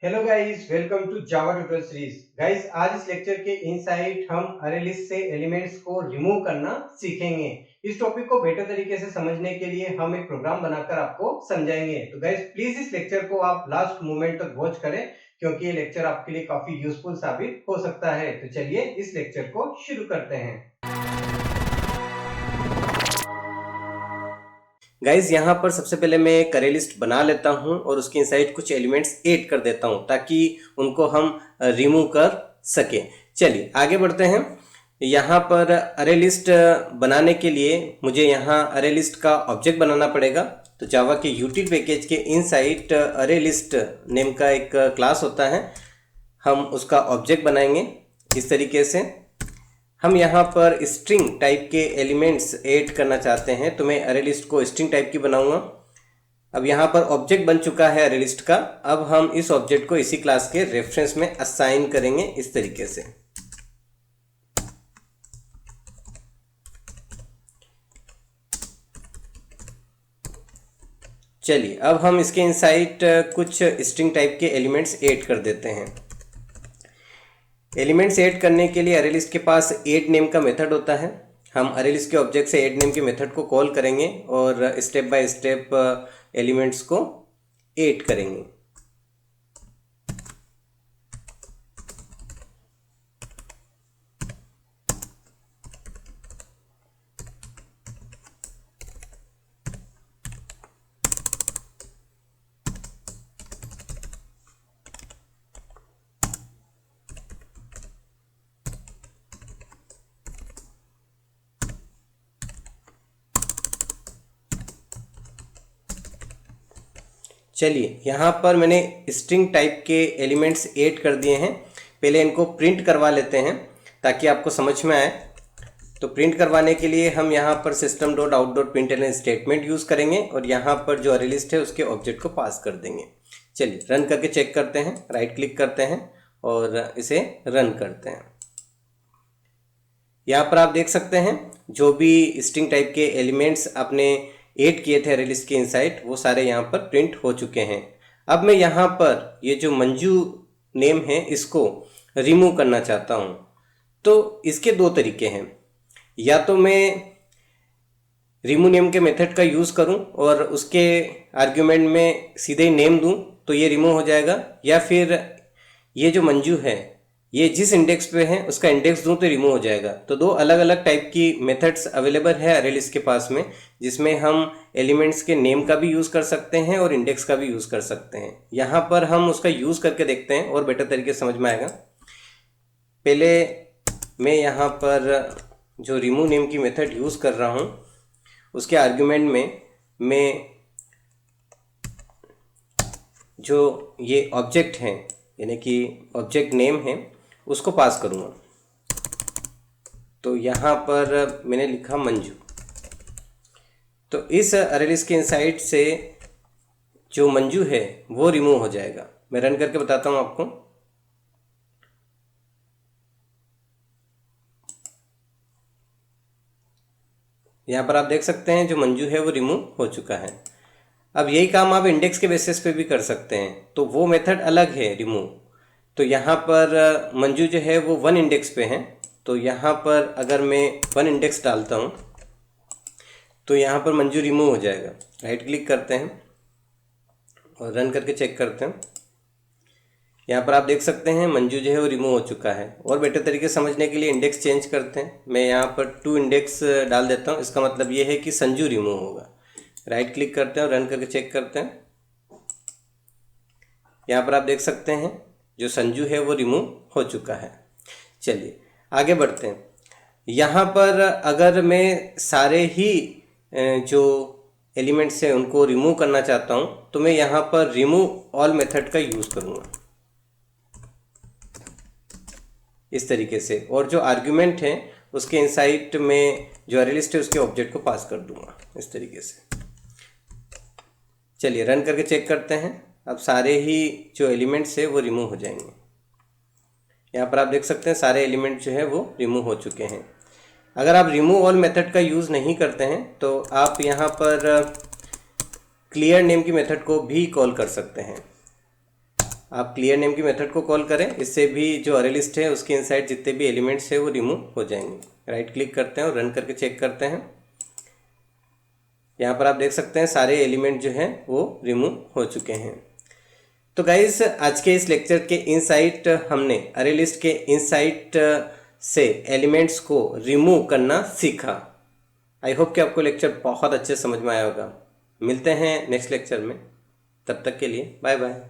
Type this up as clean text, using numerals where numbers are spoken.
Hello guys, welcome to Java tutorial series. Guys, आज इस lecture के इनसाइट हम अरे लिस्ट से एलिमेंट्स को रिमूव करना सीखेंगे। इस टॉपिक को बेटर तरीके से समझने के लिए हम एक प्रोग्राम बनाकर आपको समझाएंगे। तो गाइस, प्लीज इस लेक्चर को आप लास्ट मोमेंट तक वॉच करें, क्योंकि ये लेक्चर आपके लिए काफी यूजफुल साबित हो सकता है। तो चलिए इस लेक्चर को शुरू करते हैं। गाइज, यहाँ पर सबसे पहले मैं एक अरे लिस्ट बना लेता हूँ और उसके इनसाइड कुछ एलिमेंट्स ऐड कर देता हूँ ताकि उनको हम रिमूव कर सकें। चलिए आगे बढ़ते हैं। यहाँ पर अरे लिस्ट बनाने के लिए मुझे यहाँ अरे लिस्ट का ऑब्जेक्ट बनाना पड़ेगा। तो जावा के यूटिल पैकेज के इनसाइड अरे लिस्ट नेम का एक क्लास होता है, हम उसका ऑब्जेक्ट बनाएंगे इस तरीके से। हम यहाँ पर स्ट्रिंग टाइप के एलिमेंट्स ऐड करना चाहते हैं, तो मैं अरे लिस्ट को स्ट्रिंग टाइप की बनाऊंगा। अब यहाँ पर ऑब्जेक्ट बन चुका है अरे लिस्ट का। अब हम इस ऑब्जेक्ट को इसी क्लास के रेफरेंस में असाइन करेंगे इस तरीके से। चलिए अब हम इसके इनसाइड कुछ स्ट्रिंग टाइप के एलिमेंट्स ऐड कर देते हैं। एलिमेंट्स ऐड करने के लिए अरे लिस्ट के पास ऐड नेम का मेथड होता है। हम अरे लिस्ट के ऑब्जेक्ट से ऐड नेम के मेथड को कॉल करेंगे और स्टेप बाय स्टेप एलिमेंट्स को ऐड करेंगे। चलिए यहाँ पर मैंने स्ट्रिंग टाइप के एलिमेंट्स ऐड कर दिए हैं। पहले इनको प्रिंट करवा लेते हैं ताकि आपको समझ में आए। तो प्रिंट करवाने के लिए हम यहाँ पर system.out.println स्टेटमेंट यूज़ करेंगे और यहाँ पर जो अरे लिस्ट है उसके ऑब्जेक्ट को पास कर देंगे। चलिए रन करके चेक करते हैं। राइट क्लिक करते हैं और इसे रन करते हैं। यहाँ पर आप देख सकते हैं जो भी स्ट्रिंग टाइप के एलिमेंट्स आपने ऐड किए थे अरे लिस्ट के इनसाइड, वो सारे यहाँ पर प्रिंट हो चुके हैं। अब मैं यहाँ पर ये जो मंजू नेम है इसको रिमूव करना चाहता हूँ। तो इसके दो तरीके हैं, या तो मैं रिमूव नेम के मेथड का यूज़ करूँ और उसके आर्ग्यूमेंट में सीधे ही नेम दूँ तो ये रिमूव हो जाएगा, या फिर ये जो मंजू है ये जिस इंडेक्स पे है उसका इंडेक्स दूं तो रिमूव हो जाएगा। तो दो अलग अलग टाइप की मेथड्स अवेलेबल है अरे लिस्ट के पास में, जिसमें हम एलिमेंट्स के नेम का भी यूज़ कर सकते हैं और इंडेक्स का भी यूज़ कर सकते हैं। यहाँ पर हम उसका यूज़ करके देखते हैं और बेटर तरीके से समझ में आएगा। पहले मैं यहाँ पर जो रिमूव नेम की मेथड यूज़ कर रहा हूँ उसके आर्ग्यूमेंट में मैं जो ये ऑब्जेक्ट है यानी कि ऑब्जेक्ट नेम है उसको पास करूँगा। तो यहाँ पर मैंने लिखा मंजू। तो इस अरे लिस्ट के इनसाइड से जो मंजू है वो रिमूव हो जाएगा। मैं रन करके बताता हूँ आपको। यहाँ पर आप देख सकते हैं जो मंजू है वो रिमूव हो चुका है। अब यही काम आप इंडेक्स के बेसिस पे भी कर सकते हैं, तो वो मेथड अलग है रिमूव। तो यहाँ पर मंजू जो है वो 1 इंडेक्स पे है। तो यहाँ पर अगर मैं 1 इंडेक्स डालता हूँ तो यहाँ पर मंजू रिमूव हो जाएगा। राइट क्लिक करते हैं और रन करके चेक करते हैं। यहाँ पर आप देख सकते हैं मंजू जो है वो रिमूव हो चुका है। और बेटर तरीके से समझने के लिए इंडेक्स चेंज करते हैं। मैं यहाँ पर 2 इंडेक्स डाल देता हूँ। इसका मतलब ये है कि संजू रिमूव होगा। राइट क्लिक करते हैं और रन करके चेक करते हैं। यहाँ पर आप देख सकते हैं जो संजू है वो रिमूव हो चुका है। चलिए आगे बढ़ते हैं। यहाँ पर अगर मैं सारे ही जो एलिमेंट्स हैं उनको रिमूव करना चाहता हूँ तो मैं यहाँ पर रिमूव ऑल मेथड का यूज़ करूँगा इस तरीके से, और जो आर्ग्यूमेंट है उसके इनसाइड में जो अरे लिस्ट है उसके ऑब्जेक्ट को पास कर दूंगा इस तरीके से। चलिए रन करके चेक करते हैं। अब सारे ही जो एलिमेंट्स है वो रिमूव हो जाएंगे। यहाँ पर आप देख सकते हैं सारे एलिमेंट जो है वो रिमूव हो चुके हैं। अगर आप रिमूव ऑल मेथड का यूज़ नहीं करते हैं तो आप यहाँ पर क्लियर नेम की मेथड को भी कॉल कर सकते हैं। आप क्लियर नेम की मेथड को कॉल करें, इससे भी जो अरे लिस्ट है उसके इनसाइड जितने भी एलिमेंट्स है वो रिमूव हो जाएंगे। राइट क्लिक करते हैं और रन करके चेक करते हैं। यहाँ पर आप देख सकते हैं सारे एलिमेंट जो हैं वो रिमूव हो चुके हैं। तो गाइस आज के इस लेक्चर के इनसाइट हमने अरे लिस्ट के इनसाइट से एलिमेंट्स को रिमूव करना सीखा। आई होप कि आपको लेक्चर बहुत अच्छे समझ में आया होगा। मिलते हैं नेक्स्ट लेक्चर में, तब तक के लिए बाय बाय।